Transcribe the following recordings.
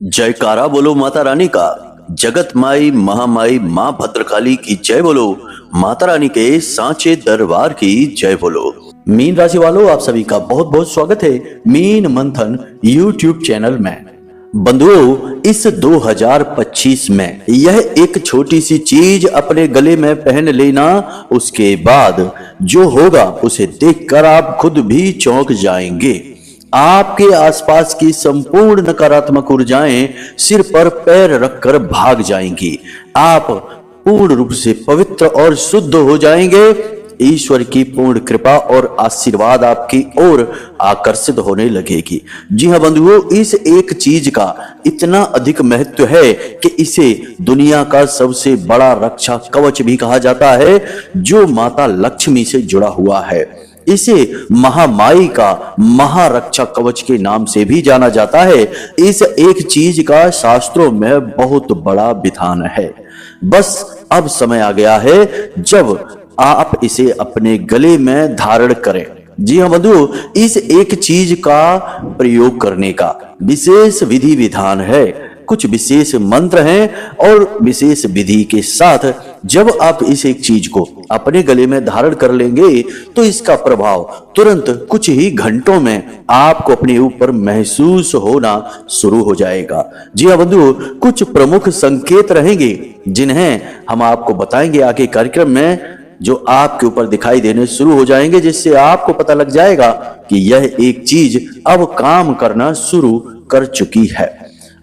जयकारा बोलो माता रानी का। जगत माई महामाई माँ भद्रकाली की जय बोलो। माता रानी के सांचे दरबार की जय बोलो। मीन राशि वालों, आप सभी का बहुत बहुत स्वागत है मीन मंथन यूट्यूब चैनल में। बंधुओं, इस 2025 में यह एक छोटी सी चीज अपने गले में पहन लेना, उसके बाद जो होगा उसे देखकर आप खुद भी चौंक जाएंगे। आपके आसपास की संपूर्ण नकारात्मक ऊर्जाएं सिर पर पैर रखकर भाग जाएंगी। आप पूर्ण रूप से पवित्र और शुद्ध हो जाएंगे। ईश्वर की पूर्ण कृपा और आशीर्वाद आपकी ओर आकर्षित होने लगेगी। जी हाँ बंधुओं, इस एक चीज का इतना अधिक महत्व है कि इसे दुनिया का सबसे बड़ा रक्षा कवच भी कहा जाता है, जो माता लक्ष्मी से जुड़ा हुआ है। इसे महामाई का महारक्षा कवच के नाम से भी जाना जाता है। इस एक चीज का शास्त्रों में बहुत बड़ा विधान है। बस अब समय आ गया है जब आप इसे अपने गले में धारण करें। जी हाँ बंधुओं, इस एक चीज का प्रयोग करने का विशेष विधि विधान है। कुछ विशेष मंत्र हैं और विशेष विधि के साथ जब आप इस एक चीज को अपने गले में धारण कर लेंगे तो इसका प्रभाव तुरंत कुछ ही घंटों में आपको अपने ऊपर महसूस होना शुरू हो जाएगा। जी हाँ बंधुओं, कुछ प्रमुख संकेत रहेंगे जिन्हें हम आपको बताएंगे आगे कार्यक्रम में, जो आपके ऊपर दिखाई देने शुरू हो जाएंगे, जिससे आपको पता लग जाएगा कि यह एक चीज अब काम करना शुरू कर चुकी है।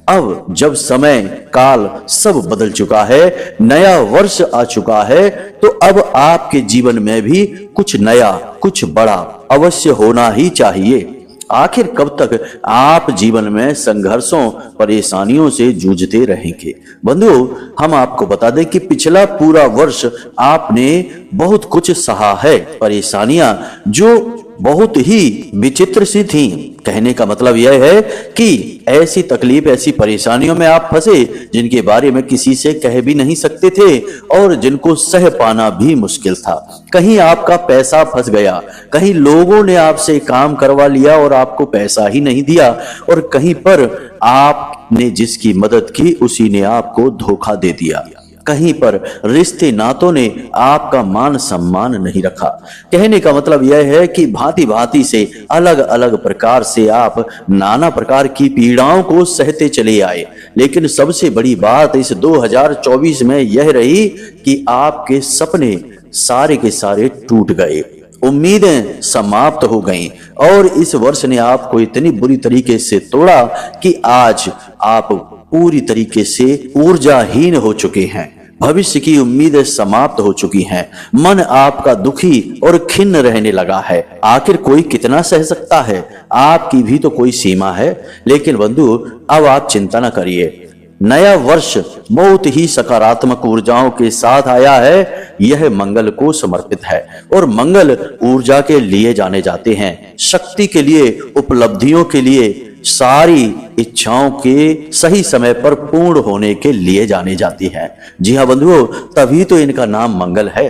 अब जब समय काल सब बदल चुका है, नया वर्ष आ चुका है, तो अब आपके जीवन में भी कुछ नया, कुछ बड़ा अवश्य होना ही चाहिए। आखिर कब तक आप जीवन में संघर्षों परेशानियों से जूझते रहेंगे? बंधुओं, हम आपको बता दें कि पिछला पूरा वर्ष आपने बहुत कुछ सहा है। परेशानियां जो बहुत ही विचित्र सी थी। कहने का मतलब यह है कि ऐसी तकलीफ, ऐसी परेशानियों में आप फंसे जिनके बारे में किसी से कह भी नहीं सकते थे और जिनको सह पाना भी मुश्किल था। कहीं आपका पैसा फंस गया, कहीं लोगों ने आपसे काम करवा लिया और आपको पैसा ही नहीं दिया, और कहीं पर आपने जिसकी मदद की उसी ने आपको धोखा दे दिया। कहीं पर रिश्ते नातों ने आपका मान सम्मान नहीं रखा। कहने का मतलब यह है कि भांति भांति से अलग अलग प्रकार से आप नाना प्रकार की पीड़ाओं को सहते चले आए। लेकिन सबसे बड़ी बात इस 2024 में यह रही कि आपके सपने सारे के सारे टूट गए, उम्मीदें समाप्त हो गईं और इस वर्ष ने आपको इतनी बुरी तरीके से तोड़ा कि आज आप पूरी तरीके से ऊर्जाहीन हो चुके हैं। भविष्य की उम्मीदें समाप्त हो चुकी हैं। मन आपका दुखी और खिन्न रहने लगा है। आखिर कोई कितना सह सकता है? आपकी भी तो कोई सीमा है। लेकिन बंधु, अब आप चिंता न करिए। नया वर्ष बहुत ही सकारात्मक ऊर्जाओं के साथ आया है। यह मंगल को समर्पित है और मंगल ऊर्जा के लिए जाने जाते हैं, शक्ति के लिए, उपलब्धियों के लिए, सारी इच्छाओं के सही समय पर पूर्ण होने के लिए जाने जाती है। जी हाँ बंधुओं, तभी तो इनका नाम मंगल है।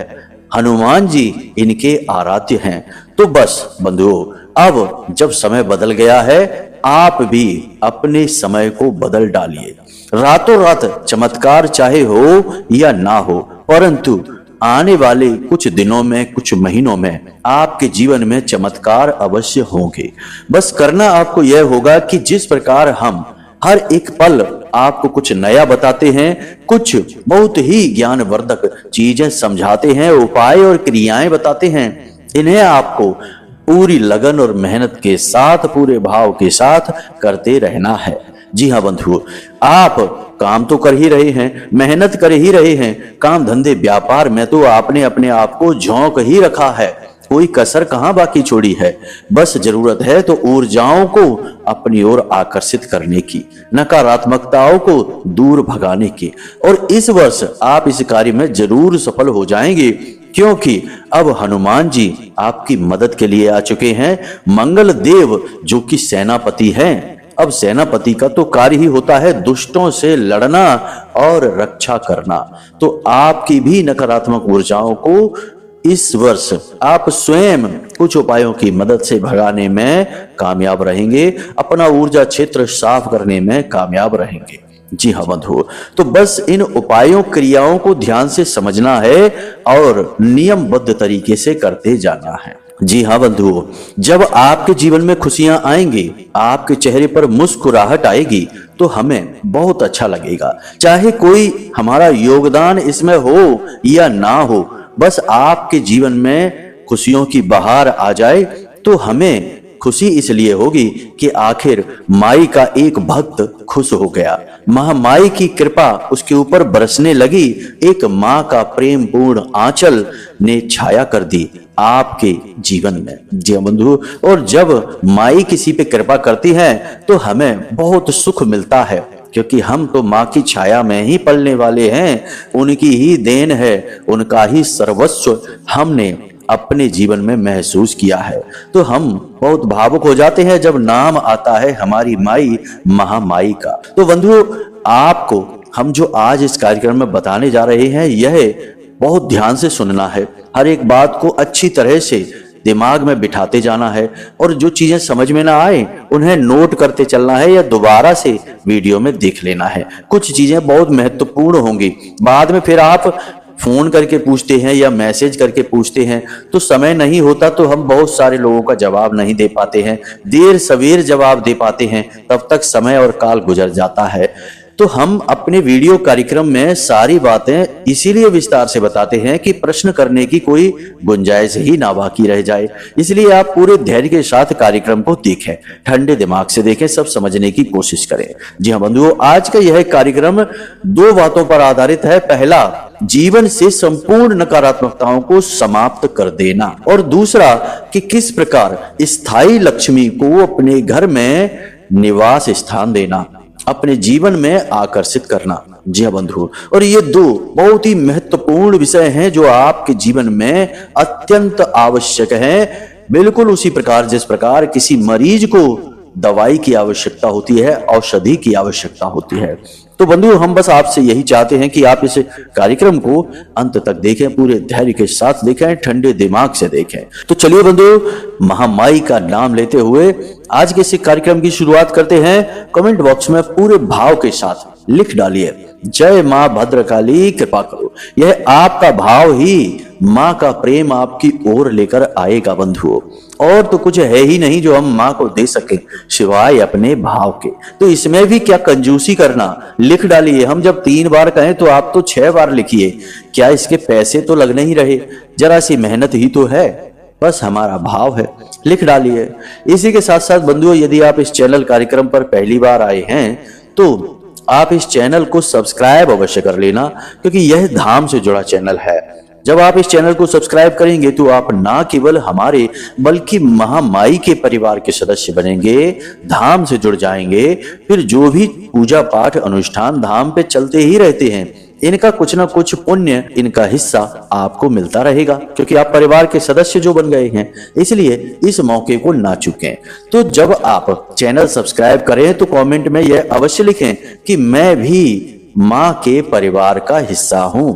हनुमान जी इनके आराध्य हैं। तो बस बंधुओं, अब जब समय बदल गया है, आप भी अपने समय को बदल डालिए। रातों रात चमत्कार चाहे हो या ना हो, परंतु आने वाले कुछ दिनों में, कुछ महीनों में आपके जीवन में चमत्कार अवश्य होंगे। बस करना आपको यह होगा कि जिस प्रकार हम हर एक पल आपको कुछ नया बताते हैं, कुछ बहुत ही ज्ञानवर्धक चीजें समझाते हैं, उपाय और क्रियाएं बताते हैं, इन्हें आपको पूरी लगन और मेहनत के साथ, पूरे भाव के साथ करते रहना है। जी हाँ बंधुओं, आप काम तो कर ही रहे हैं, मेहनत कर ही रहे हैं। काम धंधे व्यापार में तो आपने अपने आप को झोंक ही रखा है, कोई कसर कहां बाकी छोड़ी है। बस जरूरत है तो ऊर्जाओं को अपनी ओर आकर्षित करने की, नकारात्मकताओं को दूर भगाने की। और इस वर्ष आप इस कार्य में जरूर सफल हो जाएंगे, क्योंकि अब हनुमान जी आपकी मदद के लिए आ चुके हैं। मंगल देव जो कि सेनापति हैं, अब सेनापति का तो कार्य ही होता है दुष्टों से लड़ना और रक्षा करना। तो आपकी भी नकारात्मक ऊर्जाओं को इस वर्ष आप स्वयं कुछ उपायों की मदद से भगाने में कामयाब रहेंगे, अपना ऊर्जा क्षेत्र साफ करने में कामयाब रहेंगे। जी हाँ बंधु, तो बस इन उपायों क्रियाओं को ध्यान से समझना है और नियमबद्ध तरीके से करते जाना है। जी हाँ बंधुओं, जब आपके जीवन में खुशियां आएंगी, आपके चेहरे पर मुस्कुराहट आएगी, तो हमें बहुत अच्छा लगेगा। चाहे कोई हमारा योगदान इसमें हो या ना हो, बस आपके जीवन में खुशियों की बहार आ जाए तो हमें खुशी इसलिए होगी कि आखिर माई का एक भक्त खुश हो गया, महामाई की कृपा उसके ऊपर बरसने लगी, एक माँ का प्रेम पूर्ण आंचल ने छाया कर दी आपके जीवन में। जी बंधु, और जब माई किसी पे कृपा करती है तो हमें बहुत सुख मिलता है, क्योंकि हम तो माँ की छाया में ही पलने वाले हैं, उनकी ही देन है, उनका ही सर्वस्व हमने अपने जीवन में महसूस किया है। तो हम बहुत भावुक हो जाते हैं जब नाम आता है हमारी माई महामाई का। तो बंधुओं, आपको हम जो आज इस कार्यक्रम में बताने जा रहे हैं, यह बहुत ध्यान से सुनना है, हर एक बात को अच्छी तरह से दिमाग में बिठाते जाना है, और जो चीजें समझ में ना आए उन्हें नोट करते चलना है या दोबारा से वीडियो में देख लेना है। कुछ चीजें बहुत महत्वपूर्ण होंगी, बाद में फिर आप फोन करके पूछते हैं या मैसेज करके पूछते हैं तो समय नहीं होता, तो हम बहुत सारे लोगों का जवाब नहीं दे पाते हैं, देर सवेर जवाब दे पाते हैं, तब तक समय और काल गुजर जाता है। तो हम अपने वीडियो कार्यक्रम में सारी बातें इसीलिए विस्तार से बताते हैं कि प्रश्न करने की कोई गुंजाइश ही ना बाकी रह जाए। इसलिए आप पूरे धैर्य के साथ कार्यक्रम को देखें, ठंडे दिमाग से देखें, सब समझने की कोशिश करें। जी हाँ बंधुओं, आज का यह कार्यक्रम दो बातों पर आधारित है। पहला, जीवन से संपूर्ण नकारात्मकताओं को समाप्त कर देना, और दूसरा कि किस प्रकार स्थायी लक्ष्मी को अपने घर में निवास स्थान देना, अपने जीवन में आकर्षित करना। जी हाँ बंधु, और ये दो बहुत ही महत्वपूर्ण विषय हैं जो आपके जीवन में अत्यंत आवश्यक हैं। बिल्कुल उसी प्रकार जिस प्रकार किसी मरीज को दवाई की आवश्यकता होती है, औषधि की आवश्यकता होती है। तो बंधु, हम बस आपसे यही चाहते हैं कि आप इस कार्यक्रम को अंत तक देखें, पूरे धैर्य के साथ देखें, ठंडे दिमाग से देखें। तो चलिए बंधु, महामाई का नाम लेते हुए आज के इस कार्यक्रम की शुरुआत करते हैं। कमेंट बॉक्स में पूरे भाव के साथ लिख डालिए, जय मां भद्रकाली कृपा करो। यह आपका भाव ही मां का प्रेम आपकी ओर लेकर आएगा बंधुओं, और तो कुछ है ही नहीं जो हम मां को दे सके सिवाय अपने भाव के। तो इसमें भी क्या कंजूसी करना, लिख डालिए। हम जब 3 बार कहें तो आप तो 6 बार लिखिए, क्या इसके पैसे तो लग नहीं रहे, जरा सी मेहनत ही तो है, बस हमारा भाव है, लिख डालिए। इसी के साथ साथ बंधुओं, यदि आप इस चैनल कार्यक्रम पर पहली बार आए हैं तो आप इस चैनल को सब्सक्राइब अवश्य कर लेना, क्योंकि यह धाम से जुड़ा चैनल है। जब आप इस चैनल को सब्सक्राइब करेंगे तो आप ना केवल हमारे बल्कि महामाई के परिवार के सदस्य बनेंगे, धाम से जुड़ जाएंगे। फिर जो भी पूजा पाठ अनुष्ठान धाम पे चलते ही रहते हैं, इनका कुछ ना कुछ पुण्य, इनका हिस्सा आपको मिलता रहेगा, क्योंकि आप परिवार के सदस्य जो बन गए हैं। इसलिए इस मौके को ना चूकें। तो जब आप चैनल सब्सक्राइब करें तो कमेंट में यह अवश्य लिखें कि मैं भी माँ के परिवार का हिस्सा हूं,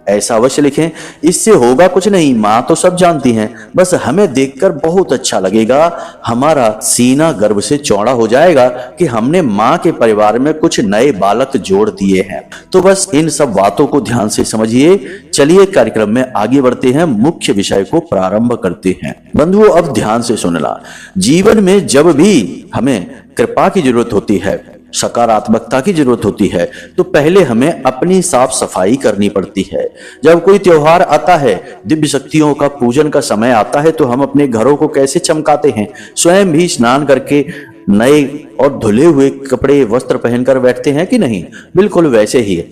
ऐसा अवश्य लिखें। इससे होगा कुछ नहीं, माँ तो सब जानती हैं, बस हमें देखकर बहुत अच्छा लगेगा, हमारा सीना गर्व से चौड़ा हो जाएगा कि हमने माँ के परिवार में कुछ नए बालक जोड़ दिए हैं। तो बस इन सब बातों को ध्यान से समझिए। चलिए कार्यक्रम में आगे बढ़ते हैं, मुख्य विषय को प्रारंभ करते हैं। बंधुओं, अब ध्यान से सुनना। जीवन में जब भी हमें कृपा की जरूरत होती है, सकारात्मकता की जरूरत होती है, तो पहले हमें अपनी साफ सफाई करनी पड़ती है। जब कोई त्योहार आता है, दिव्य शक्तियों का पूजन का समय आता है, तो हम अपने घरों को कैसे चमकाते हैं, स्वयं भी स्नान करके नए और धुले हुए कपड़े वस्त्र पहनकर बैठते हैं कि नहीं? बिल्कुल वैसे ही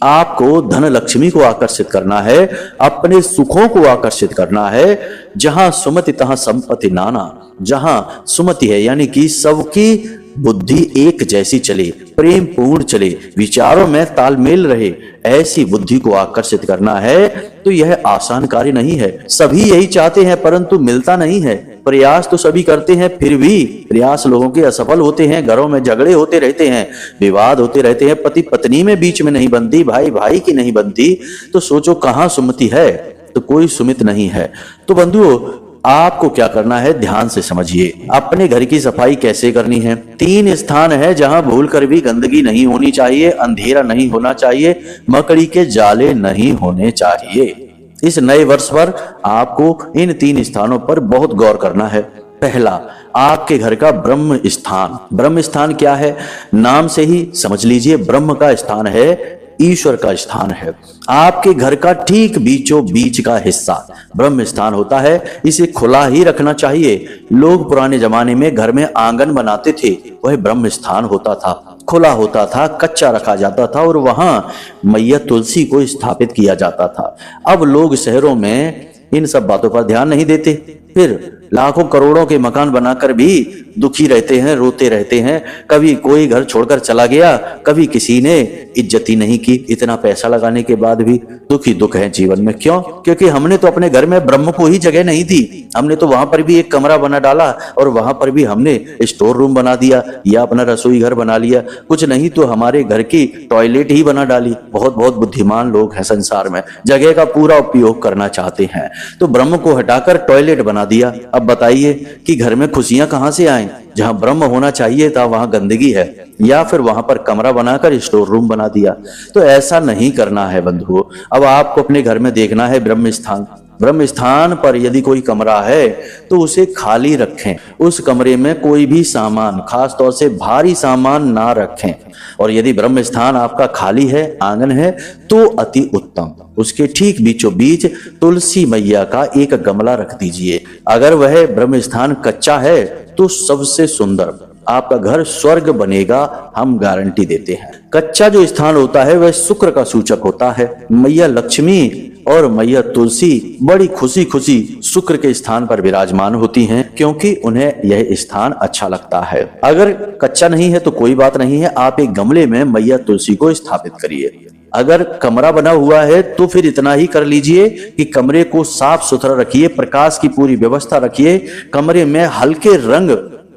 आपको धन लक्ष्मी को आकर्षित करना है, अपने सुखों को आकर्षित करना है। जहां सुमति तहां संपत्ति नाना, जहां सुमति है यानी कि सबकी बुद्धि एक जैसी चले, प्रेम पूर्ण चले, विचारों में तालमेल रहे, ऐसी बुद्धि को आकर्षित करना है। तो यह आसान कार्य नहीं है, सभी यही चाहते हैं परंतु मिलता नहीं है। प्रयास तो सभी करते हैं, फिर भी प्रयास लोगों के असफल होते हैं, घरों में झगड़े होते रहते हैं, विवाद होते रहते हैं, पति पत्नी में बीच में नहीं बनती, भाई भाई की नहीं बनती। तो सोचो कहां सुमति है, तो कोई सुमित नहीं है। तो बंधुओं, आपको क्या करना है, ध्यान से समझिए। अपने घर की सफाई कैसे करनी है। 3 स्थान है जहां भूल कर भी गंदगी नहीं होनी चाहिए, अंधेरा नहीं होना चाहिए, मकड़ी के जाले नहीं होने चाहिए। इस नए वर्ष पर आपको इन 3 स्थानों पर बहुत गौर करना है। पहला, आपके घर का ब्रह्म स्थान। ब्रह्म स्थान क्या है, नाम से ही समझ लीजिए। ब्रह्म का स्थान है, ईश्वर का स्थान है। आपके घर का ठीक बीचों बीच का हिस्सा ब्रह्म स्थान होता है, इसे खुला ही रखना चाहिए। लोग पुराने जमाने में घर में आंगन बनाते थे, वह ब्रह्म स्थान होता था, खुला होता था, कच्चा रखा जाता था और वहां मैया तुलसी को स्थापित किया जाता था। अब लोग शहरों में इन सब बातों पर ध्यान नहीं देते, फिर लाखों करोड़ों के मकान बनाकर भी दुखी रहते हैं, रोते रहते हैं। कभी कोई घर छोड़कर चला गया, कभी किसी ने इज्जत ही नहीं की। इतना पैसा लगाने के बाद भी दुखी दुख है जीवन में। क्यों? क्योंकि हमने तो अपने घर में ब्रह्म को ही जगह नहीं दी। हमने तो वहां पर भी एक कमरा बना डाला और वहां पर भी हमने स्टोर रूम बना दिया या अपना रसोई घर बना लिया, कुछ नहीं तो हमारे घर की टॉयलेट ही बना डाली। बहुत बहुत बुद्धिमान लोग हैं संसार में, जगह का पूरा उपयोग करना चाहते हैं, तो ब्रह्म को हटाकर टॉयलेट बना दिया। अब बताइए कि घर में खुशियां कहां से आए? जहां ब्रह्म होना चाहिए था वहां गंदगी है, या फिर वहां पर कमरा बनाकर स्टोर रूम बना दिया। तो ऐसा नहीं करना है बंधुओं। अब आपको अपने घर में देखना है ब्रह्म स्थान। ब्रह्म स्थान पर यदि कोई कमरा है तो उसे खाली रखें। उस कमरे में कोई भी सामान, खास तौर से भारी सामान ना रखें। और यदि ब्रह्म स्थान आपका खाली है, आंगन है, तो अति उत्तम। उसके ठीक बीचों बीच तुलसी मैया का एक गमला रख दीजिए। अगर वह ब्रह्म स्थान कच्चा है तो सबसे सुंदर, आपका घर स्वर्ग बनेगा, हम गारंटी देते हैं। कच्चा जो स्थान होता है वह शुक्र का सूचक होता है। मैया लक्ष्मी और मैया तुलसी बड़ी खुशी खुशी शुक्र के स्थान पर विराजमान होती हैं, क्योंकि उन्हें यह स्थान अच्छा लगता है। अगर कच्चा नहीं है तो कोई बात नहीं है, आप एक गमले में मैया तुलसी को स्थापित करिए। अगर कमरा बना हुआ है तो फिर इतना ही कर लीजिए कि कमरे को साफ सुथरा रखिए, प्रकाश की पूरी व्यवस्था रखिए। कमरे में हल्के रंग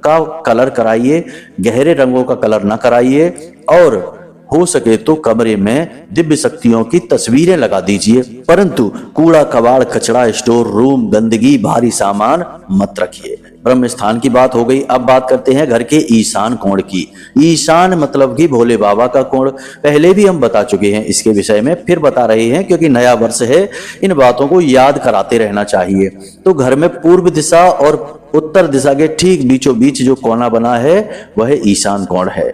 का कलर कराइए, गहरे रंगों का कलर ना कराइए। और हो सके तो कमरे में दिव्य शक्तियों की तस्वीरें लगा दीजिए, परंतु कूड़ा कबाड़, कचरा, स्टोर रूम, गंदगी, भारी सामान मत रखिए। ब्रह्म स्थान की बात हो गई। अब बात करते हैं घर के ईशान कोण की। ईशान मतलब कि भोले बाबा का कोण। पहले भी हम बता चुके हैं इसके विषय में, फिर बता रहे हैं क्योंकि नया वर्ष है, इन बातों को याद कराते रहना चाहिए। तो घर में पूर्व दिशा और उत्तर दिशा के ठीक बीचों बीच जो कोना बना है वह ईशान कोण है।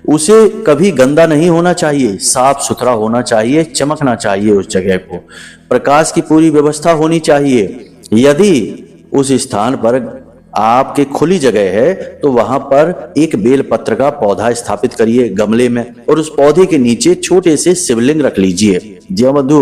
उसे कभी गंदा नहीं होना चाहिए, साफ सुथरा होना चाहिए, चमकना चाहिए उस जगह को। प्रकाश की पूरी व्यवस्था होनी चाहिए। यदि उस स्थान पर आपके खुली जगह है तो वहां पर एक बेल पत्र का पौधा स्थापित करिए गमले में, और उस पौधे के नीचे छोटे से शिवलिंग रख लीजिए। जी बंधु,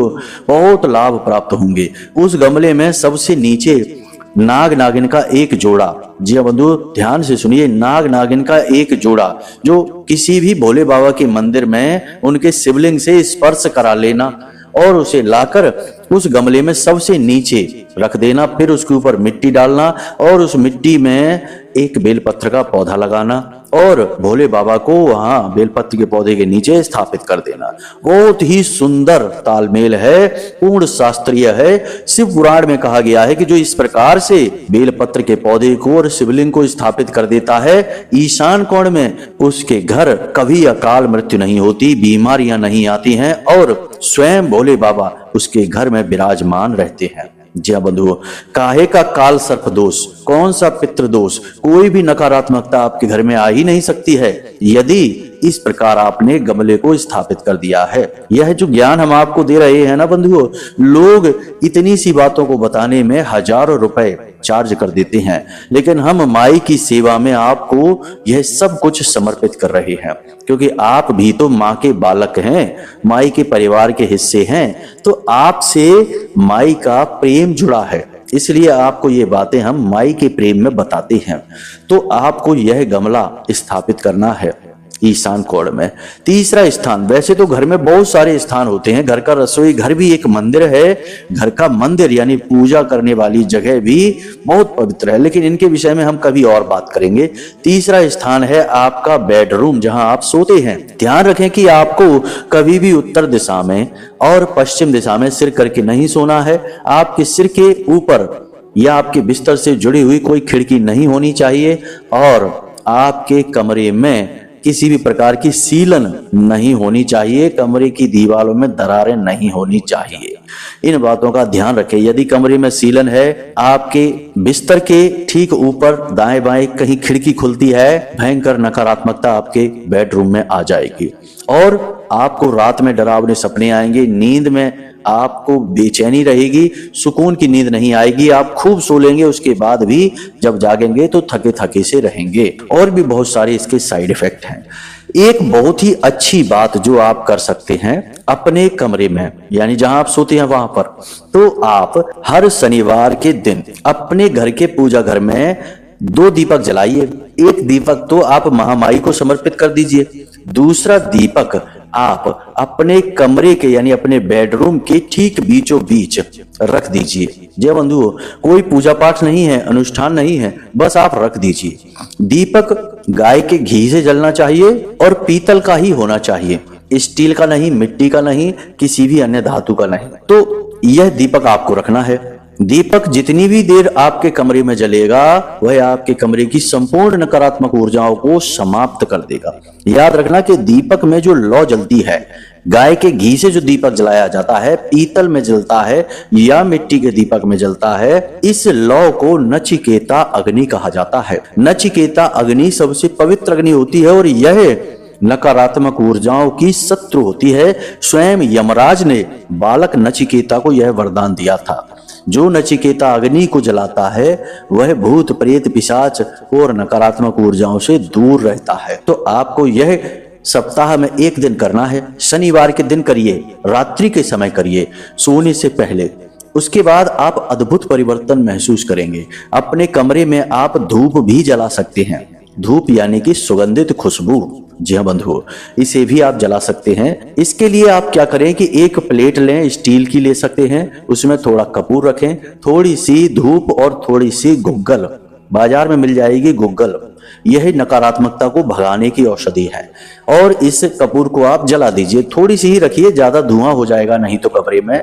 बहुत लाभ प्राप्त होंगे। उस गमले में सबसे नीचे नाग नागिन का एक जोड़ा, जी बंधु ध्यान से सुनिए, नाग नागिन का एक जोड़ा जो किसी भी भोले बाबा के मंदिर में उनके शिवलिंग से स्पर्श करा लेना और उसे लाकर उस गमले में सबसे नीचे रख देना। फिर उसके ऊपर मिट्टी डालना और उस मिट्टी में एक बेलपत्र का पौधा लगाना और भोले बाबा को वहां बेलपत्र के पौधे के नीचे स्थापित कर देना। बहुत ही सुंदर तालमेल है, पूर्ण शास्त्रीय है। शिव पुराण में कहा गया है कि जो इस प्रकार से बेलपत्र के पौधे को और शिवलिंग को स्थापित कर देता है ईशान कोण में, उसके घर कभी अकाल मृत्यु नहीं होती, बीमारियां नहीं आती हैं और स्वयं भोले बाबा उसके घर में विराजमान रहते हैं। जी बंधुओं, काहे का काल सर्प दोष, कौन सा पितृ दोष, कोई भी नकारात्मकता आपके घर में आ ही नहीं सकती है यदि इस प्रकार आपने गमले को स्थापित कर दिया है। यह जो ज्ञान हम आपको दे रहे हैं ना बंधुओं, लोग इतनी सी बातों को बताने में हजारों रुपए चार्ज कर देते हैं, लेकिन हम माई की सेवा में आपको यह सब कुछ समर्पित कर रहे हैं, क्योंकि आप भी तो माँ के बालक हैं, माई के परिवार के हिस्से हैं। तो आपसे माई का प्रेम जुड़ा है, इसलिए आपको ये बातें हम माई के प्रेम में बताते हैं। तो आपको यह गमला स्थापित करना है ईशान कोण में। तीसरा स्थान, वैसे तो घर में बहुत सारे स्थान होते हैं, घर का रसोई घर भी एक मंदिर है, घर का मंदिर यानी पूजा करने वाली जगह भी बहुत पवित्र है, लेकिन इनके विषय में हम कभी और बात करेंगे। तीसरा स्थान है आपका बेडरूम, जहां आप सोते हैं। ध्यान रखें कि आपको कभी भी उत्तर दिशा में और पश्चिम दिशा में सिर करके नहीं सोना है। आपके सिर के ऊपर या आपके बिस्तर से जुड़ी हुई कोई खिड़की नहीं होनी चाहिए और आपके कमरे में किसी भी प्रकार की सीलन नहीं होनी चाहिए, कमरे की दीवारों में दरारें नहीं होनी चाहिए। इन बातों का ध्यान रखें। यदि कमरे में सीलन है, आपके बिस्तर के ठीक ऊपर दाएं बाएं कहीं खिड़की खुलती है, भयंकर नकारात्मकता आपके बेडरूम में आ जाएगी और आपको रात में डरावने सपने आएंगे, नींद में आपको बेचैनी रहेगी, सुकून की नींद नहीं आएगी, आप खूब सो लेंगे, उसके बाद भी जब जागेंगे तो थके थके से रहेंगे। और भी बहुत सारे इसके साइड इफेक्ट हैं। एक बहुत ही अच्छी बात जो आप कर सकते हैं अपने कमरे में, यानी जहां आप सोते हैं वहां पर, तो आप हर शनिवार के दिन अपने घर के पूजा घर में 2 दीपक जलाइए। एक दीपक तो आप महामाई को समर्पित कर दीजिए, दूसरा दीपक आप अपने कमरे के यानी अपने बेडरूम के ठीक बीचों बीच रख दीजिए। जय बंधुओं, कोई पूजा पाठ नहीं है, अनुष्ठान नहीं है, बस आप रख दीजिए। दीपक गाय के घी से जलना चाहिए और पीतल का ही होना चाहिए, स्टील का नहीं, मिट्टी का नहीं, किसी भी अन्य धातु का नहीं। तो यह दीपक आपको रखना है। दीपक जितनी भी देर आपके कमरे में जलेगा वह आपके कमरे की संपूर्ण नकारात्मक ऊर्जाओं को समाप्त कर देगा। याद रखना कि दीपक में जो लौ जलती है, गाय के घी से जो दीपक जलाया जाता है, पीतल में जलता है या मिट्टी के दीपक में जलता है, इस लौ को नचिकेता अग्नि कहा जाता है। नचिकेता अग्नि सबसे पवित्र अग्नि होती है और यह नकारात्मक ऊर्जाओं की शत्रु होती है। स्वयं यमराज ने बालक नचिकेता को यह वरदान दिया था, जो नचिकेता अग्नि को जलाता है वह भूत प्रेत पिशाच और नकारात्मक ऊर्जाओं से दूर रहता है। तो आपको यह सप्ताह में एक दिन करना है। शनिवार के दिन करिए, रात्रि के समय करिए, सोने से पहले। उसके बाद आप अद्भुत परिवर्तन महसूस करेंगे। अपने कमरे में आप धूप भी जला सकते हैं। धूप यानी कि सुगंधित खुशबू, जी हाँ बंधुओं, इसे भी आप जला सकते हैं। इसके लिए आप क्या करें कि एक प्लेट लें, स्टील की ले सकते हैं, उसमें थोड़ा कपूर रखें, थोड़ी सी धूप और थोड़ी सी गुग्गल, बाजार में मिल जाएगी गुग्गल, यह नकारात्मकता को भगाने की औषधि है। और इस कपूर को आप जला दीजिए, थोड़ी सी ही रखिए, ज्यादा धुआं हो जाएगा नहीं तो कमरे में।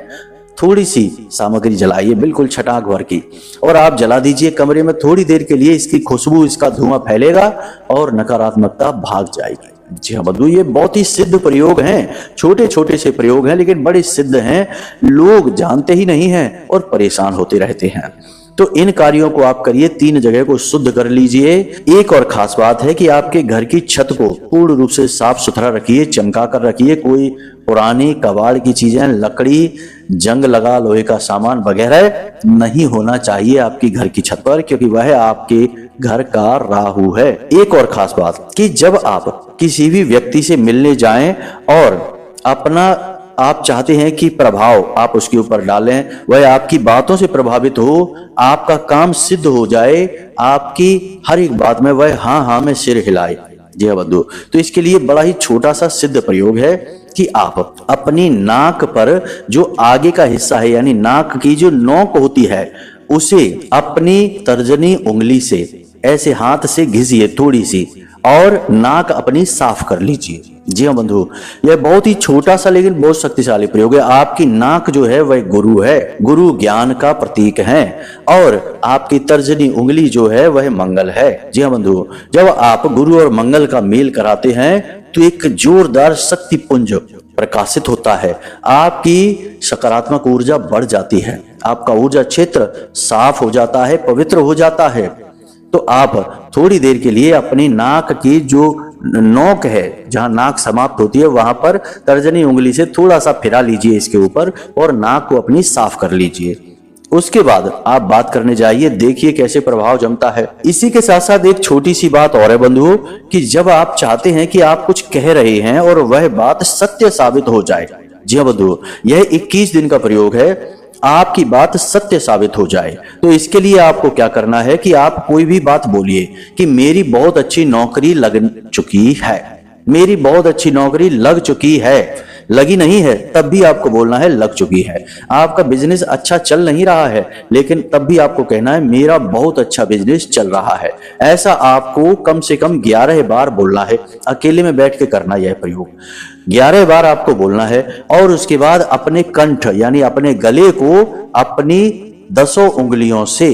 थोड़ी सी सामग्री जलाइए, बिल्कुल छटाक भर की, और आप जला दीजिए कमरे में। थोड़ी देर के लिए इसकी खुशबू, इसका धुआं फैलेगा और नकारात्मकता भाग जाएगी। जी हाँ बंधु, ये बहुत ही सिद्ध प्रयोग हैं। छोटे छोटे से प्रयोग हैं लेकिन बड़े सिद्ध हैं, लोग जानते ही नहीं हैं और परेशान होते रहते हैं। तो इन कार्यों को आप करिए, 3 जगह को शुद्ध कर लीजिए। एक और खास बात है कि आपके घर की छत को पूर्ण रूप से साफ सुथरा रखिए, चमका कर रखिए। कोई पुरानी कबाड़ की चीजें, लकड़ी, जंग लगा लोहे का सामान वगैरह नहीं होना चाहिए आपकी घर की छत पर, क्योंकि वह आपके घर का राहु है। एक और खास बात कि जब आप किसी भी व्यक्ति से मिलने जाएं और अपना आप चाहते हैं कि प्रभाव आप उसके ऊपर डालें, वह आपकी बातों से प्रभावित हो, आपका काम सिद्ध हो जाए, आपकी हर एक बात में वह हाँ हाँ में सिर हिलाए। जी हाँ बंधु, तो इसके लिए बड़ा ही छोटा सा सिद्ध प्रयोग है कि आप अपनी नाक पर जो आगे का हिस्सा है, यानी नाक की जो नोक होती है, उसे अपनी तर्जनी उंगली से ऐसे हाथ से घिसिए थोड़ी सी और नाक अपनी साफ कर लीजिए। जी हाँ बंधु, यह बहुत ही छोटा सा लेकिन बहुत शक्तिशाली प्रयोग है। आपकी नाक जो है वह गुरु है, गुरु ज्ञान का प्रतीक है, और आपकी तर्जनी उंगली जो है वह मंगल है। जी हाँ बंधु, जब आप गुरु और मंगल का मेल कराते हैं तो एक जोरदार शक्ति पुंज प्रकाशित होता है, आपकी सकारात्मक ऊर्जा बढ़ जाती है, आपका ऊर्जा क्षेत्र साफ हो जाता है, पवित्र हो जाता है। तो आप थोड़ी देर के लिए अपनी नाक की जो नोक है, जहां नाक समाप्त होती है, वहां पर तर्जनी उंगली से थोड़ा सा फिरा लीजिए इसके ऊपर और नाक को अपनी साफ कर लीजिए। उसके बाद आप बात करने जाइए, देखिए कैसे प्रभाव जमता है। इसी के साथ साथ एक छोटी सी बात और है बंधुओं कि जब आप चाहते हैं कि आप कुछ कह रहे हैं और वह बात सत्य साबित हो जाए, जी हाँ बंधुओं, यह 21 दिन का प्रयोग है, आपकी बात सत्य साबित हो जाए, तो इसके लिए आपको क्या करना है कि आप कोई भी बात बोलिए कि मेरी बहुत अच्छी नौकरी लग चुकी है, मेरी बहुत अच्छी नौकरी लग चुकी है। लगी नहीं है तब भी आपको बोलना है लग चुकी है। आपका बिजनेस अच्छा चल नहीं रहा है लेकिन तब भी आपको कहना है मेरा बहुत अच्छा बिजनेस चल रहा है। ऐसा आपको कम से कम 11 बार बोलना है, अकेले में बैठ के करना यह प्रयोग 11 बार आपको बोलना है। और उसके बाद अपने कंठ यानी अपने गले को अपनी 10 उंगलियों से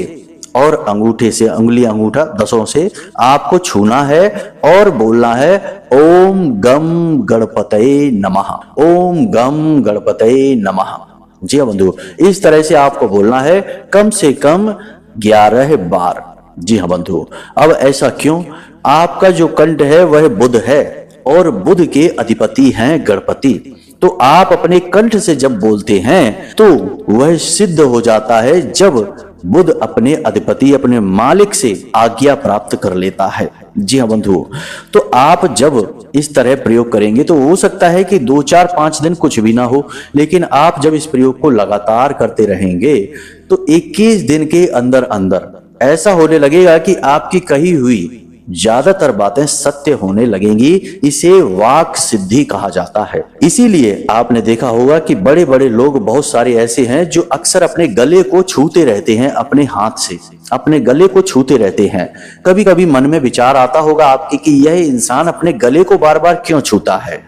और अंगूठे से, उंगली अंगूठा 10 से आपको छूना है और बोलना है ओम गम गणपतये नमः, ओम गम गणपतये नमः। जी हाँ बंधु, इस तरह से आपको बोलना है कम से कम 11 बार। जी हाँ बंधु, अब ऐसा क्यों? आपका जो कंठ है वह बुध है और बुध के अधिपति हैं गणपति। तो आप अपने कंठ से जब बोलते हैं तो वह सिद्ध हो जाता है जब बुध अपने अधिपति, अपने मालिक से आज्ञा प्राप्त कर लेता है। जी हाँ बंधु, तो आप जब इस तरह प्रयोग करेंगे तो हो सकता है कि 2, 4, 5 दिन कुछ भी ना हो, लेकिन आप जब इस प्रयोग को लगातार करते रहेंगे तो 21 दिन के अंदर अंदर ऐसा होने लगेगा कि आपकी कही हुई ज्यादातर बातें सत्य होने लगेंगी। इसे वाक सिद्धि कहा जाता है। इसीलिए आपने देखा होगा कि बड़े बड़े लोग बहुत सारे ऐसे हैं जो अक्सर अपने गले को छूते रहते हैं, अपने हाथ से अपने गले को छूते रहते हैं। कभी कभी मन में विचार आता होगा आपके कि यह इंसान अपने गले को बार बार क्यों छूता है।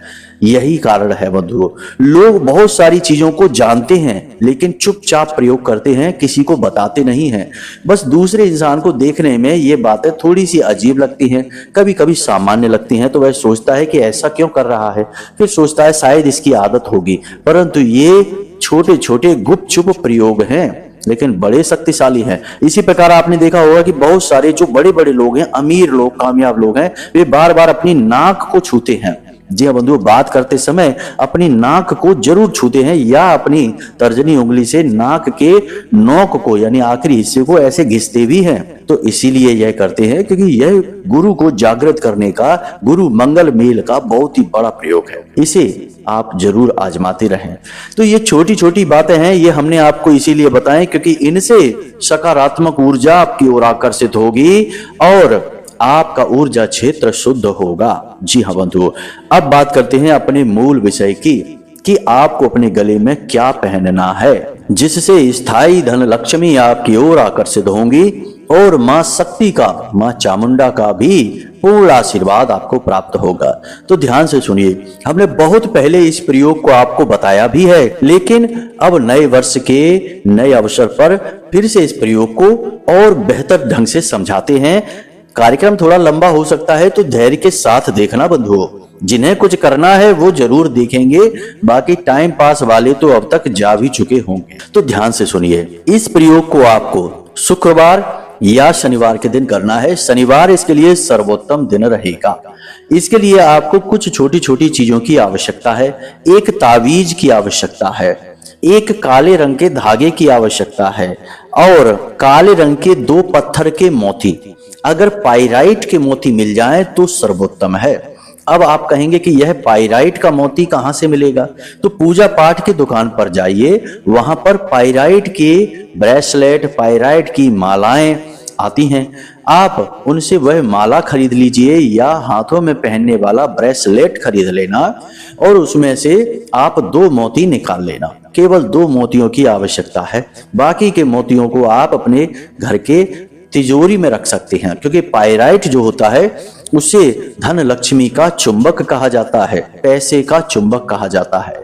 यही कारण है बंधुओं, लोग बहुत सारी चीजों को जानते हैं लेकिन चुपचाप प्रयोग करते हैं, किसी को बताते नहीं हैं। बस दूसरे इंसान को देखने में ये बातें थोड़ी सी अजीब लगती हैं, कभी कभी सामान्य लगती हैं, तो वह सोचता है कि ऐसा क्यों कर रहा है, फिर सोचता है शायद इसकी आदत होगी। परंतु ये छोटे छोटे गुपचुप प्रयोग हैं लेकिन बड़े शक्तिशाली हैं। इसी प्रकार आपने देखा होगा कि बहुत सारे जो बड़े बड़े लोग हैं, अमीर लोग, कामयाब लोग हैं, वे बार बार अपनी नाक को छूते हैं। जी हाँ बंधुओं, बात करते समय अपनी नाक को जरूर छूते हैं या अपनी तर्जनी उंगली से नाक के नोक को यानी आखिरी हिस्से को ऐसे घिसते भी हैं। तो इसीलिए यह करते हैं क्योंकि यह गुरु को जागृत करने का, गुरु मंगल मेल का बहुत ही बड़ा प्रयोग है। इसे आप जरूर आजमाते रहें। तो ये छोटी छोटी बातें हैं, ये हमने आपको इसीलिए बताएं क्योंकि इनसे सकारात्मक ऊर्जा आपकी ओर आकर्षित होगी और आपका ऊर्जा क्षेत्र शुद्ध होगा। जी हाँ बंधुओं, अब बात करते हैं अपने मूल विषय की कि आपको अपने गले में क्या पहनना है जिससे स्थायी धन लक्ष्मी आपकी ओर आकर्षित होंगी और मां शक्ति का, मां चामुंडा का भी पूर्ण आशीर्वाद आपको प्राप्त होगा। तो ध्यान से सुनिए, हमने बहुत पहले इस प्रयोग को आपको बताया भी है, लेकिन अब नए वर्ष के नए अवसर पर फिर से इस प्रयोग को और बेहतर ढंग से समझाते हैं। कार्यक्रम थोड़ा लंबा हो सकता है तो धैर्य के साथ देखना बंधुओं। जिन्हें कुछ करना है वो जरूर देखेंगे, बाकी टाइम पास वाले तो अब तक जा भी चुके होंगे। तो ध्यान से सुनिए, इस प्रयोग को आपको शुक्रवार या शनिवार के दिन करना है। शनिवार इसके लिए सर्वोत्तम दिन रहेगा। इसके लिए आपको कुछ छोटी छोटी चीजों की आवश्यकता है। एक तावीज की आवश्यकता है, एक काले रंग के धागे की आवश्यकता है और काले रंग के 2 पत्थर के मोती। अगर पाइराइट के मोती मिल जाएं तो सर्वोत्तम है। अब आप कहेंगे कि यह पाइराइट का मोती कहां से मिलेगा? तो पूजा पाठ की दुकान पर जाइए, वहां पर पाइराइट के ब्रेसलेट, पाइराइट की मालाएं आती हैं, आप उनसे वह माला खरीद लीजिए या हाथों में पहनने वाला ब्रेसलेट खरीद लेना और उसमें से आप 2 मोती निकाल लेना। केवल 2 मोतियों की आवश्यकता है। बाकी के मोतियों को आप अपने घर के तिजोरी में रख सकते हैं, क्योंकि पाइराइट जो होता है उसे धन लक्ष्मी का चुंबक कहा जाता है, पैसे का चुंबक कहा जाता है।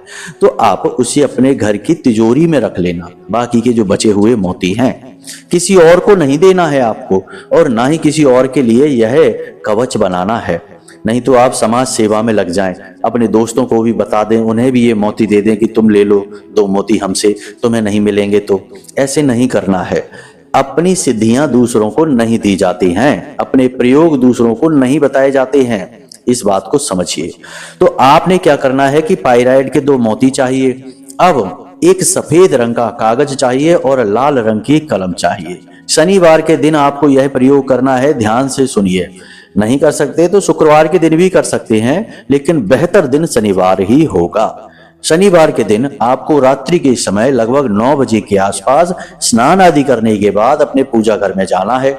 तो आप उसे अपने घर की तिजोरी में रख लेना। बाकी के जो बचे हुए मोती हैं किसी और को नहीं देना है आपको, और ना ही किसी और के लिए यह कवच बनाना है। नहीं तो आप समाज सेवा में लग जाएं, अपने दोस्तों को भी बता दें, उन्हें भी ये मोती दे दें कि तुम ले लो 2 मोती हमसे, तुम्हें नहीं मिलेंगे। तो ऐसे नहीं करना है। अपनी सिद्धियां दूसरों को नहीं दी जाती हैं, अपने प्रयोग दूसरों को नहीं बताए जाते हैं। इस बात को समझिए। तो आपने क्या करना है कि पाइराइट के 2 मोती चाहिए। अब एक सफेद रंग का कागज चाहिए और लाल रंग की कलम चाहिए। शनिवार के दिन आपको यह प्रयोग करना है। ध्यान से सुनिए, नहीं कर सकते तो शुक्रवार के दिन भी कर सकते हैं, लेकिन बेहतर दिन शनिवार ही होगा। शनिवार के दिन आपको रात्रि के समय लगभग 9 बजे के आसपास स्नान आदि करने के बाद अपने पूजा घर में जाना है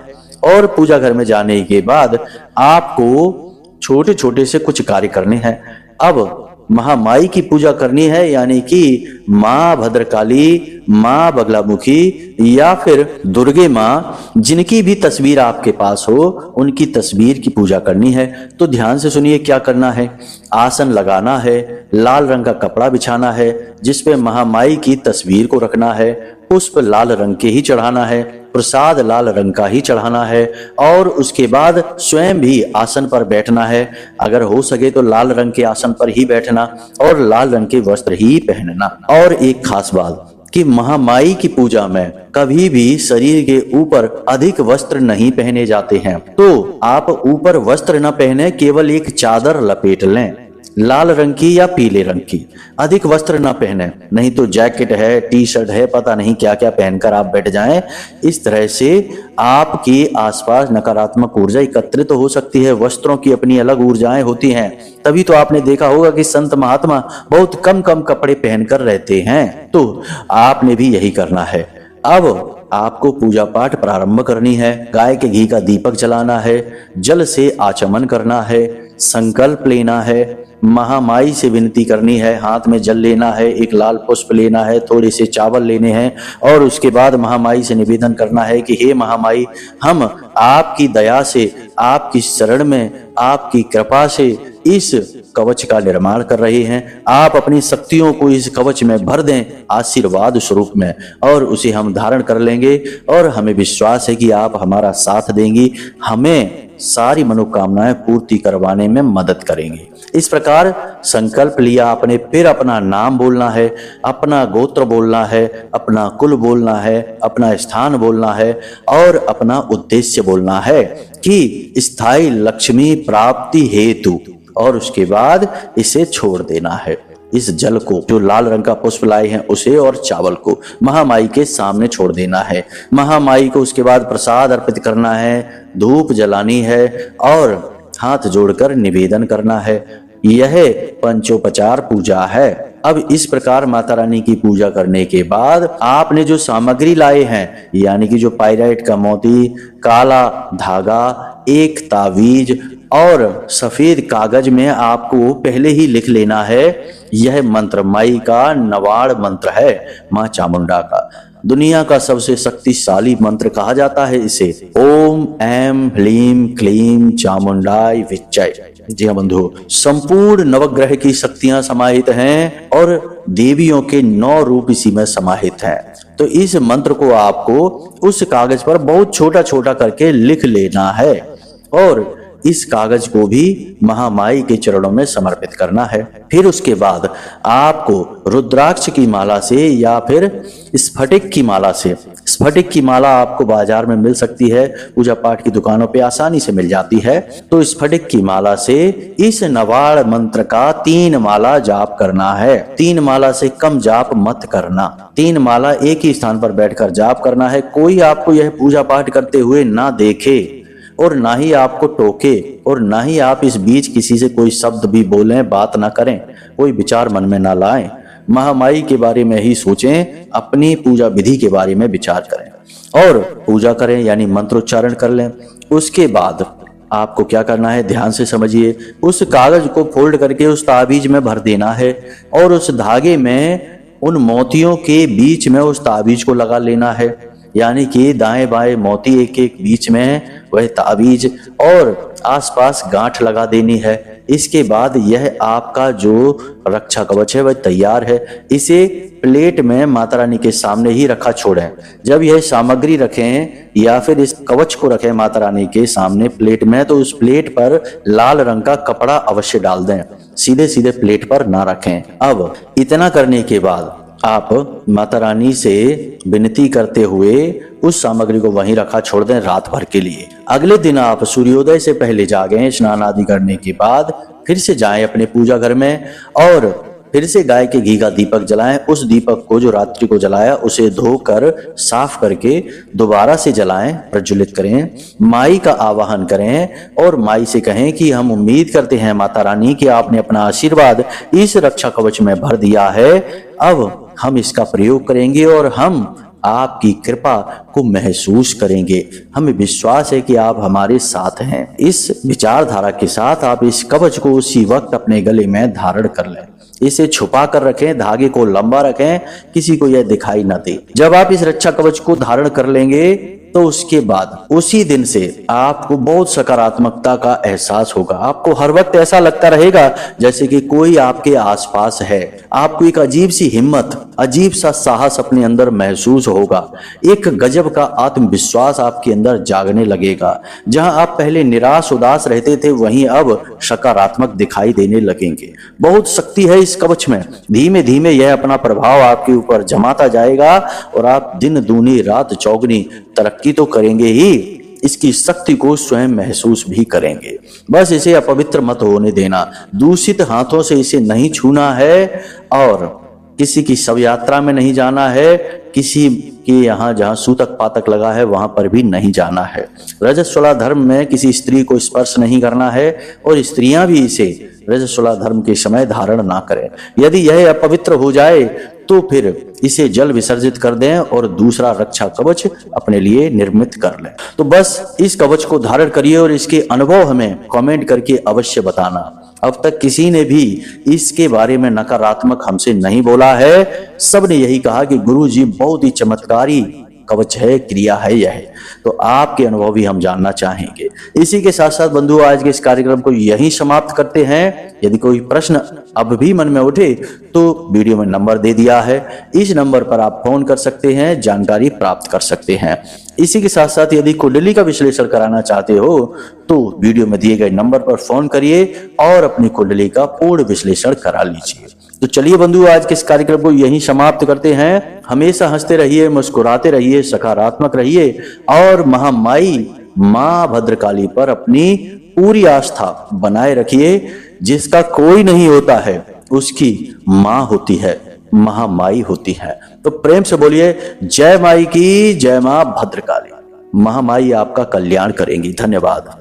और पूजा घर में जाने के बाद आपको छोटे छोटे से कुछ कार्य करने हैं। अब महामाई की पूजा करनी है, यानी कि मां भद्रकाली, माँ बगलामुखी या फिर दुर्गे माँ, जिनकी भी तस्वीर आपके पास हो, उनकी तस्वीर की पूजा करनी है। तो ध्यान से सुनिए क्या करना है। आसन लगाना है, लाल रंग का कपड़ा बिछाना है जिसपे महामाई की तस्वीर को रखना है, पुष्प लाल रंग के ही चढ़ाना है, प्रसाद लाल रंग का ही चढ़ाना है और उसके बाद स्वयं भी आसन पर बैठना है। अगर हो सके तो लाल रंग के आसन पर ही बैठना और लाल रंग के वस्त्र ही पहनना। और एक खास बात कि महामाई की पूजा में कभी भी शरीर के ऊपर अधिक वस्त्र नहीं पहने जाते हैं। तो आप ऊपर वस्त्र न पहने, केवल एक चादर लपेट लें, लाल रंग की या पीले रंग की। अधिक वस्त्र ना पहने, नहीं तो जैकेट है, टी शर्ट है, पता नहीं क्या क्या पहनकर आप बैठ जाएं। इस तरह से आपके आसपास नकारात्मक ऊर्जा एकत्रित हो सकती है। वस्त्रों की अपनी अलग ऊर्जाएं होती हैं। तभी तो आपने देखा होगा कि संत महात्मा बहुत कम कम कपड़े पहनकर रहते हैं। तो आपने भी यही करना है। अब आपको पूजा पाठ प्रारंभ करनी है। गाय के घी का दीपक जलाना है, जल से आचमन करना है, संकल्प लेना है, महामाई से विनती करनी है, हाथ में जल लेना है, एक लाल पुष्प लेना है, थोड़े से चावल लेने हैं और उसके बाद महामाई से निवेदन करना है कि हे महामाई, हम आपकी दया से, आपकी शरण में, आपकी कृपा से इस कवच का निर्माण कर रहे हैं। आप अपनी शक्तियों को इस कवच में भर दें आशीर्वाद स्वरूप में और उसे हम धारण कर लेंगे और हमें विश्वास है कि आप हमारा साथ देंगी, हमें सारी मनोकामनाएं पूर्ति करवाने में मदद करेंगे। इस प्रकार संकल्प लिया आपने, फिर अपना नाम बोलना है, अपना गोत्र बोलना है, अपना कुल बोलना है, अपना स्थान बोलना है और अपना उद्देश्य बोलना है कि स्थायी लक्ष्मी प्राप्ति हेतु, और उसके बाद इसे छोड़ देना है। इस जल को, जो लाल रंग का पुष्प लाए हैं उसे और चावल को महामाई के सामने छोड़ देना है। महामाई को उसके बाद प्रसाद अर्पित करना है, धूप जलानी है और हाथ जोड़कर निवेदन करना है। यह पंचोपचार पूजा है। अब इस प्रकार माता रानी की पूजा करने के बाद आपने जो सामग्री लाए हैं, यानी कि जो पाइराइट का मोती, काला धागा, एक तावीज और सफेद कागज में आपको पहले ही लिख लेना है। यह मंत्र माई का नवाड़ मंत्र है, मां चामुंडा का। दुनिया का सबसे शक्तिशाली मंत्र कहा जाता है इसे। ओम ऐं ह्लीं क्लीं चामुंडाय विच्चय। जी हाँ बंधु, संपूर्ण नवग्रह की शक्तियां समाहित हैं और देवियों के 9 रूप इसी में समाहित हैं। तो इस मंत्र को आपको उस कागज पर बहुत छोटा छोटा करके लिख लेना है और इस कागज को भी महामाई के चरणों में समर्पित करना है। फिर उसके बाद आपको रुद्राक्ष की माला से या फिर स्फटिक की माला से, स्फटिक की माला आपको बाजार में मिल सकती है, पूजा पाठ की दुकानों पे आसानी से मिल जाती है। तो स्फटिक की माला से इस नवाड़ मंत्र का 3 माला जाप करना है। 3 माला से कम जाप मत करना। 3 माला एक ही स्थान पर बैठकर जाप करना है। कोई आपको यह पूजा पाठ करते हुए ना देखे और ना ही आपको टोके और ना ही आप इस बीच किसी से कोई शब्द भी बोलें, बात ना करें, कोई विचार मन में ना लाएं। महामाई के बारे में ही सोचें, अपनी पूजा विधि के बारे में विचार करें और पूजा करें, यानी मंत्रोच्चारण कर लें। उसके बाद आपको क्या करना है, ध्यान से समझिए। उस कागज को फोल्ड करके उस ताबीज में भर देना है और उस धागे में उन मोतियों के बीच में उस ताबीज को लगा लेना है, यानी कि दाएं बाएं मोती एक एक बीच में वह ताबीज और आसपास गांठ लगा देनी है। इसके बाद यह आपका जो रक्षा कवच है वह तैयार है। इसे प्लेट में माता रानी के सामने ही रखा छोड़ें। जब यह सामग्री रखें या फिर इस कवच को रखें माता रानी के सामने प्लेट में, तो उस प्लेट पर लाल रंग का कपड़ा अवश्य डाल दें, सीधे सीधे प्लेट पर ना रखें। अब इतना करने के बाद आप माता रानी से विनती करते हुए उस सामग्री को वहीं रखा छोड़ दें रात भर के लिए। अगले दिन आप सूर्योदय से पहले जागें, स्नान आदि करने के बाद फिर से जाएं अपने पूजा घर में और फिर से गाय के घी का दीपक जलाएं। उस दीपक को जो रात्रि को जलाया उसे धोकर साफ करके दोबारा से जलाएं, प्रज्वलित करें, माई का आवाहन करें और माई से कहें कि हम उम्मीद करते हैं माता रानी कि आपने अपना आशीर्वाद इस रक्षा कवच में भर दिया है। अब हम इसका प्रयोग करेंगे और हम आपकी कृपा को महसूस करेंगे। हमें विश्वास है कि आप हमारे साथ हैं। इस विचारधारा के साथ आप इस कवच को उसी वक्त अपने गले में धारण कर लें इसे छुपा कर रखें, धागे को लंबा रखें, किसी को यह दिखाई न दे। जब आप इस रक्षा कवच को धारण कर लेंगे तो उसके बाद उसी दिन से आपको बहुत सकारात्मकता का एहसास होगा। आपको हर वक्त ऐसा लगता रहेगा जैसे कि कोई आपके आसपास है। आपको एक अजीब सी हिम्मत, अजीब सा साहस अपने अंदर महसूस होगा। एक गजब का आत्मविश्वास आपके अंदर जागने लगेगा। जहां आप पहले निराश उदास रहते थे, वहीं अब सकारात्मक दिखाई देने लगेंगे। बहुत शक्ति है इस कवच में। धीमे धीमे यह अपना प्रभाव आपके ऊपर जमाता जाएगा और आप दिन दूनी रात चौगनी तरक्की तो करेंगे ही, इसकी शक्ति को स्वयं महसूस भी करेंगे। बस इसे अपवित्र मत होने देना। दूषित हाथों से इसे नहीं छूना है और किसी की शव यात्रा में नहीं जाना है, किसी के यहाँ जहाँ सूतक पातक लगा है वहां पर भी नहीं जाना है। रजस्वला धर्म में किसी स्त्री को स्पर्श नहीं करना है और स्त्रियां भी इसे रजस्वला धर्म के समय धारण ना करें। यदि यह अपवित्र हो जाए तो फिर इसे जल विसर्जित कर दें और दूसरा रक्षा कवच अपने लिए निर्मित कर लें। तो बस इस कवच को धारण करिए और इसके अनुभव हमें कमेंट करके अवश्य बताना। अब तक किसी ने भी इसके बारे में नकारात्मक हमसे नहीं बोला है। सबने यही कहा कि गुरुजी बहुत ही चमत्कारी कवच है, क्रिया है यह। तो आपके अनुभव भी हम जानना चाहेंगे। इसी के साथ साथ बंधुओं, आज के इस कार्यक्रम को यहीं समाप्त करते हैं। यदि कोई प्रश्न अब भी मन में उठे तो वीडियो में नंबर दे दिया है, इस नंबर पर आप फोन कर सकते हैं, जानकारी प्राप्त कर सकते हैं। इसी के साथ साथ यदि कुंडली का विश्लेषण कराना चाहते हो तो वीडियो में दिए गए नंबर पर फोन करिए और अपनी कुंडली का पूर्ण विश्लेषण करा लीजिए। तो चलिए बंधु, आज के इस कार्यक्रम को यहीं समाप्त करते हैं। हमेशा हंसते रहिए, मुस्कुराते रहिए, सकारात्मक रहिए और महामाई मां भद्रकाली पर अपनी पूरी आस्था बनाए रखिए। जिसका कोई नहीं होता है उसकी मां होती है, महामाई होती है। तो प्रेम से बोलिए जय माई की, जय मां भद्रकाली। महामाई आपका कल्याण करेंगी। धन्यवाद।